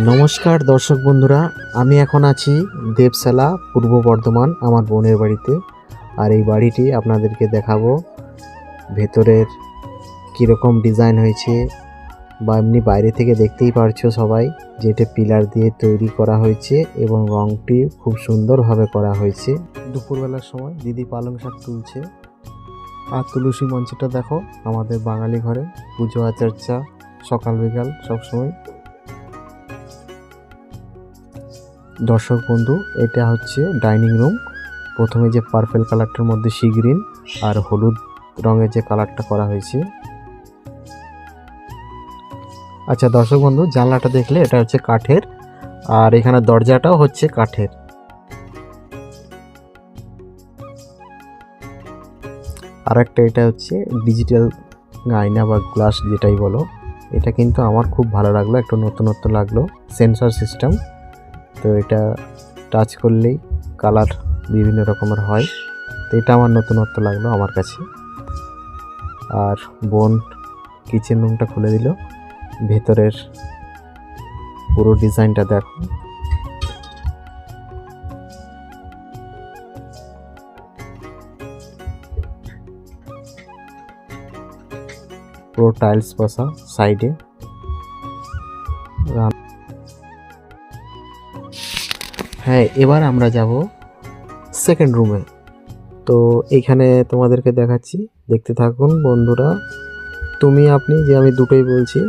নমস্কার দর্শক বন্ধুরা, আমি এখন আছি দেবসালা পূর্ব বর্ধমান আমার বোনের বাড়িতে। আর এই বাড়িটি আপনাদেরকে দেখাবো ভেতরের কীরকম ডিজাইন হয়েছে, বা এমনি বাইরে থেকে দেখতেই পারছো সবাই যে এটা পিলার দিয়ে তৈরি করা হয়েছে এবং রংটি খুব সুন্দরভাবে করা হয়েছে। দুপুরবেলার সময় দিদি পালং শাক তুলছে। আর তুলসী মঞ্চটা দেখো, আমাদের বাঙালি ঘরে পুজো আচর্চা সকাল বিকাল সবসময়। দর্শক বন্ধু, এটা হচ্ছে ডাইনিং রুম। প্রথমে যে পার্পল কালারটার মধ্যে সি গ্রিন আর হলুদ রঙের যে কালারটা করা হয়েছে। আচ্ছা দর্শক বন্ধু, জানলাটা দেখলে এটা হচ্ছে কাঠের, আর এখানে দরজাটাও হচ্ছে কাঠের। আর একটা এটা হচ্ছে ডিজিটাল আয়না বা গ্লাস যেটাই বলো, এটা কিন্তু আমার খুব ভালো লাগলো, একটু নতুনত্ব লাগলো। সেন্সর সিস্টেম, তো এটা টাচ করলেই কালার বিভিন্ন রকমের হয়, তো এটা আমার নতুনত্ব লাগলো আমার কাছে। আর বোন কিচেন রুমটা খুলে দিল, ভেতরের পুরো ডিজাইনটা দেখো। পুরো টাইলস বসা সাইডে। হ্যাঁ, এবার আমরা যাব সেকেন্ড রুমে। তো এইখানে তোমাদেরকে দেখাচ্ছি, দেখতে থাকুন বন্ধুরা। তুমি আপনি যে আমি দুটোই বলছি,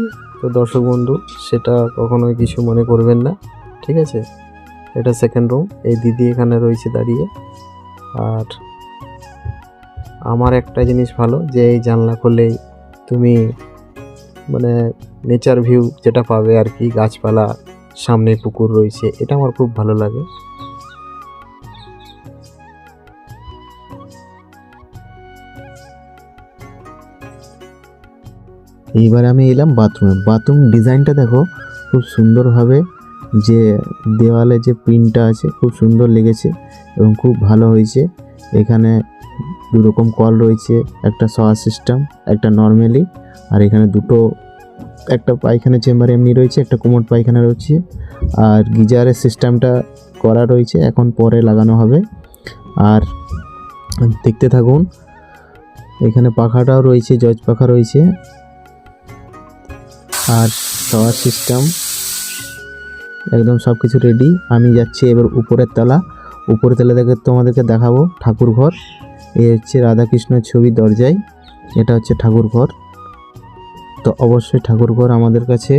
তো দর্শক বন্ধু সেটা কখনোই কিছু মনে করবেন না, ঠিক আছে? এটা সেকেন্ড রুম, এই দিদি এখানে রয়েছে দাঁড়িয়ে। আর আমার একটা জিনিস ভালো যে এই জানলা খুললেই তুমি মানে নেচার ভিউ যেটা পাবে আর কি, গাছপালা, সামনে পুকুর রয়েছে, এটা আমার খুব ভালো লাগে। এইবার আমি এলাম বাথরুমে। বাথরুম ডিজাইনটা দেখো খুব সুন্দরভাবে, যে দেওয়ালে যে প্রিন্টটা আছে খুব সুন্দর লেগেছে এবং খুব ভালো হয়েছে। এখানে দু রকম কল রয়েছে, একটা শাওয়ার সিস্টেম, একটা নর্মালি। আর এখানে দুটো, একটা পায়খানা চেম্বার এমনি রয়েছে, একটা কোমোড পায়খানা রয়েছে। আর গিজারের সিস্টেমটা করা রয়েছে, এখন পরে লাগানো হবে। আর দেখতে থাকুন, এখানে পাখাটাও রয়েছে, জজ পাখা রয়েছে। আর শাওয়ার সিস্টেম একদম সব কিছু রেডি। আমি যাচ্ছি এবার উপরের তলা দেখে তোমাদেরকে দেখাবো ঠাকুর ঘর। এই হচ্ছে রাধাকৃষ্ণের ছবি দরজায়, এটা হচ্ছে ঠাকুর ঘর। তো অবশ্যই ঠাকুর ঘর আমাদের কাছে